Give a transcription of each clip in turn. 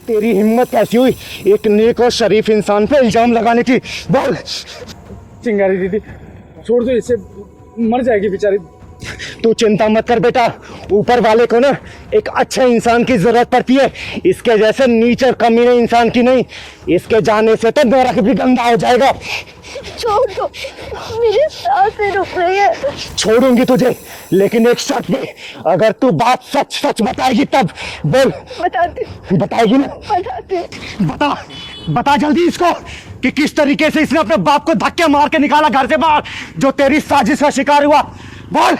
तेरी हिम्मत कैसी हुई एक नेक और शरीफ इंसान पे इल्जाम लगाने की? बोल। चिंगारी दीदी छोड़ दो इसे, मर जाएगी बेचारी। तू चिंता मत कर बेटा, ऊपर वाले को ना एक अच्छे इंसान की जरूरत पड़ती है, इसके जैसे नीच और कमीने इंसान की नहीं। इसके जाने से तो नरक भी गंदा हो जाएगा। छोड़ दो, मेरी सांसें रुक रही है। छोड़ूंगी तुझे, लेकिन एक शर्त पे, अगर तू बात सच सच बताएगी तब। बोल। बताती। बताएगी ना? बताती। बता, बता जल्दी इसको कि किस तरीके से इसने अपने बाप को धक्के मार के निकाला घर से बाहर, जो तेरी साजिश का शिकार हुआ। बोल।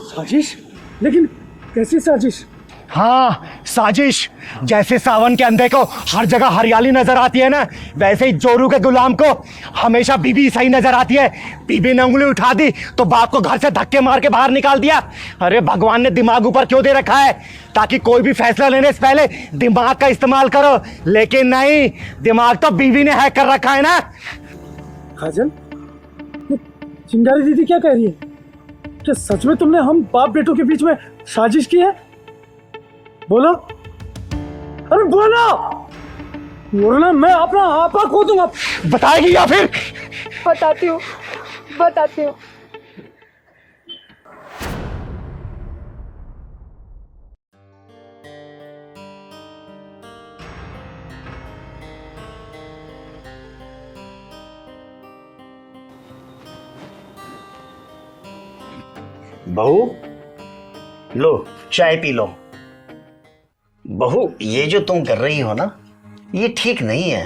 साजिश? लेकिन कैसी साजिश? हाँ साजिश, जैसे सावन के अंधे को हर जगह हरियाली नजर आती है ना, वैसे ही जोरू के गुलाम को हमेशा बीबी सही नजर आती है। बीबी ने उंगली उठा दी तो बाप को घर से धक्के मार के बाहर निकाल दिया। अरे भगवान ने दिमाग ऊपर क्यों दे रखा है? ताकि कोई भी फैसला लेने से पहले दिमाग का इस्तेमाल करो, लेकिन नहीं, दिमाग तो बीवी ने हैक कर रखा है ना। काजल, चिंगारी दीदी क्या कह रही है? क्या सच में तुमने हम बाप बेटों के बीच में साजिश की है? बोलो, अरे बोलो, वरना मैं अपना आपा खो दूंगा। बताएगी या फिर? बताती हूँ, बताती हूँ। बहू लो चाय पी लो। बहू ये जो तुम कर रही हो ना, ये ठीक नहीं है।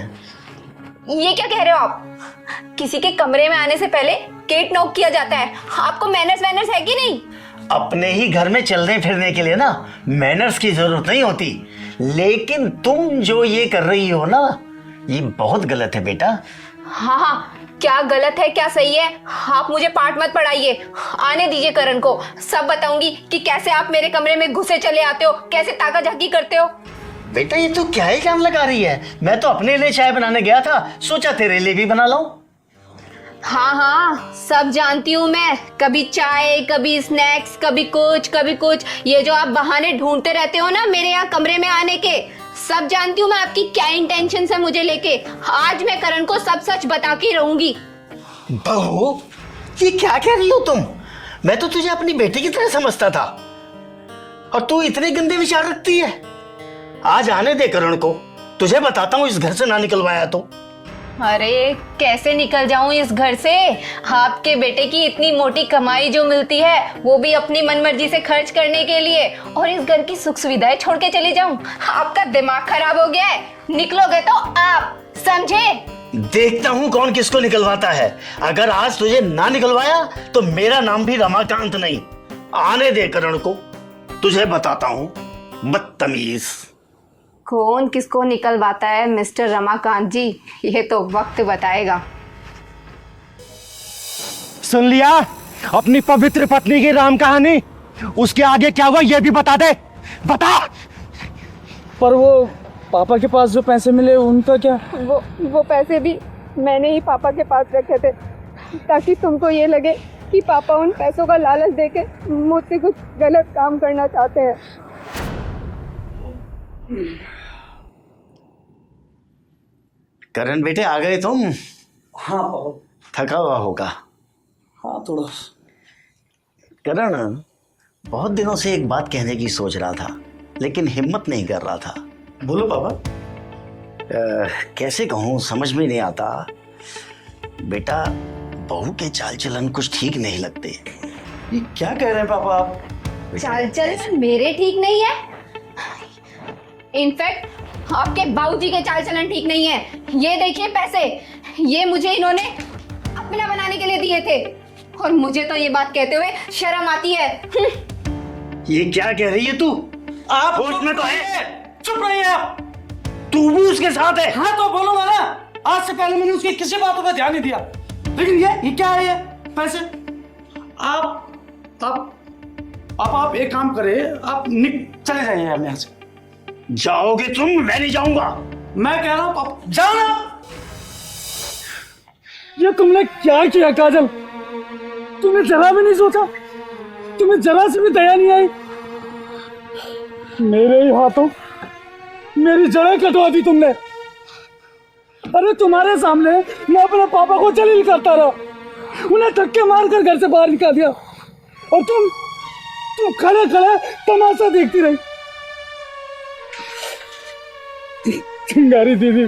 ये क्या कह रहे हो आप? किसी के कमरे में आने से पहले गेट नॉक किया जाता है। आपको मैनर्स वैनर्स है कि नहीं? अपने ही घर में चलने फिरने के लिए ना मैनर्स की जरूरत नहीं होती, लेकिन तुम जो ये कर रही हो ना, ये बहुत गलत है बेटा। हाँ हाँ, क्या गलत है क्या सही है, आप मुझे पाठ मत पढ़ाइए। आने दीजिए करण को, सब बताऊंगी कि कैसे आप मेरे कमरे में घुसे चले आते हो, कैसे ताका झाकी करते हो। बेटा ये तो क्या ही काम लगा रही है? मैं तो अपने लिए चाय बनाने गया था, सोचा तेरे लिए भी बना लाऊं। हाँ हाँ, सब जानती हूँ मैं। कभी चाय, कभी स्नैक्स, कभी कुछ। ये जो आप बहाने ढूंढते रहते हो ना मेरे यहाँ कमरे में आने के, सब जानती हूँ मैं आपकी क्या इंटेंशन है मुझे लेके। आज मैं करण को सब सच बता के रहूंगी। बहू ये क्या कह रही हो तुम? मैं तो तुझे अपनी बेटी की तरह समझता था, और तू इतने गंदे विचार रखती है। आज आने दे करण को, तुझे बताता हूँ इस घर से ना निकलवाया तो। अरे कैसे निकल जाऊं इस घर से? आपके बेटे की इतनी मोटी कमाई जो मिलती है वो भी अपनी मनमर्जी से खर्च करने के लिए, और इस घर की सुख सुविधाएं छोड़ के चली जाऊं? आपका दिमाग खराब हो गया है। निकलोगे तो आप, समझे? देखता हूँ कौन किसको निकलवाता है। अगर आज तुझे ना निकलवाया तो मेरा नाम भी रमाकांत नहीं। आने दे करण को, तुझे बताता हूँ, बदतमीज। कौन किसको निकलवाता है मिस्टर रमाकांत जी, ये तो वक्त बताएगा। सुन लिया अपनी पवित्र पत्नी की राम कहानी? उसके आगे क्या हुआ ये भी बता दे, बता। पर वो पापा के पास जो पैसे मिले उनका क्या? वो पैसे भी मैंने ही पापा के पास रखे थे, ताकि तुमको ये लगे कि पापा उन पैसों का लालच देके मुझसे कुछ गलत काम करना चाहते हैं। करण बेटे आ गए तुम? हाँ पापा। थका हुआ होगा। हाँ थोड़ा। करण बहुत दिनों से एक बात कहने की सोच रहा था, लेकिन हिम्मत नहीं कर रहा था। बोलो पापा। कैसे कहूँ समझ में नहीं आता। बेटा बहू के चाल चलन कुछ ठीक नहीं लगते। ये क्या कह रहे हैं पापा आप? चाल चलन मेरे ठीक नहीं है, इनफैक्ट आपके बाबूजी के चाल चलन ठीक नहीं है। ये देखिए पैसे, ये मुझे इन्होंने अपना बनाने के लिए दिए थे, और मुझे तो ये बात कहते हुए शर्म आती है। ये क्या कह रही है तू? आप होश में तो है? चुप रहिए आप। तू भी उसके साथ है? हाँ तो बोलूंगा ना, आज से पहले मैंने उसकी किसी बातों पर ध्यान नहीं दिया, लेकिन ये क्या है? ये पैसे आप एक काम करें, आप चले जाइए यहाँ से। जाओगे तुम? मैं नहीं जाऊंगा। मैं कह रहा हूँ पापा जाओ ना। ये तुमने क्या किया काजल? तुमने जरा भी नहीं सोचा? तुम्हें जरा से भी दया नहीं आई? मेरे ही हाथों मेरी जड़ें कटवा दी तुमने। अरे तुम्हारे सामने मैं अपने पापा को जलील करता रहा, उन्हें धक्के मार कर घर से बाहर निकाल दिया, और तुम खड़े खड़े तमाशा देखती रही। चिंगारी दीदी,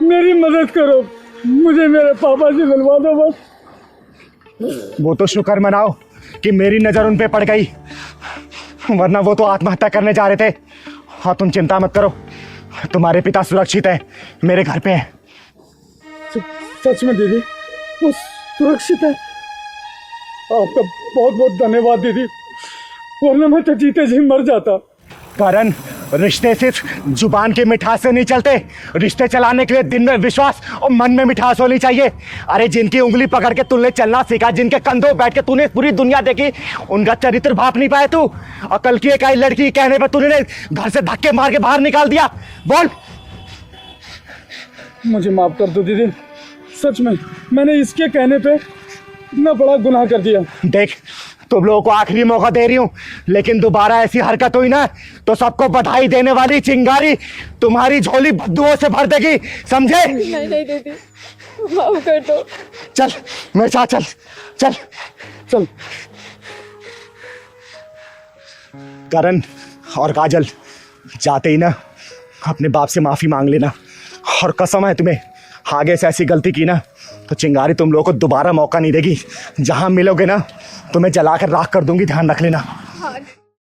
मेरी मदद करो, मुझे मेरे पापा से मिलवा दो बस। वो तो शुक्र मनाओ कि मेरी नजर उन पे पड़ गई, वरना वो तो आत्महत्या करने जा रहे थे। हाँ, तुम चिंता मत करो, तुम्हारे पिता सुरक्षित है, मेरे घर पे है। सच में दीदी, वो सुरक्षित है? आपका बहुत बहुत धन्यवाद दीदी, वरना मैं तो जीते जी मर जाता। करण, रिश्ते सिर्फ जुबान की मिठास से नहीं चलते, रिश्ते चलाने के लिए दिन में विश्वास और मन में मिठास होनी चाहिए। अरे जिनकी उंगली पकड़ के तूने चलना सीखा, जिनके कंधों बैठ के तूने पूरी दुनिया देखी, उनका चरित्र भाप नहीं पाया तू। और कल की एक आई लड़की कहने पर तूने घर से धक्के मार के बाहर निकाल दिया। बोल। मुझे माफ कर दो दीदी, सच में मैंने इसके कहने पे इतना बड़ा गुनाह कर दिया। देख, तुम लोगों को आखिरी मौका दे रही हूं, लेकिन दोबारा ऐसी हरकत हुई ना तो सबको बधाई देने वाली चिंगारी तुम्हारी झोली बद्दुओं से भर देगी, समझे? नहीं नहीं दीदी, माफ कर दो। चल मेरे साथ चल चल चल। करण और काजल, जाते ही ना अपने बाप से माफी मांग लेना, और कसम है तुम्हें, आगे से ऐसी गलती की ना तो चिंगारी तुम लोगों को दोबारा मौका नहीं देगी। जहां मिलोगे ना तुम्हें जलाकर राख कर दूंगी, ध्यान रख लेना।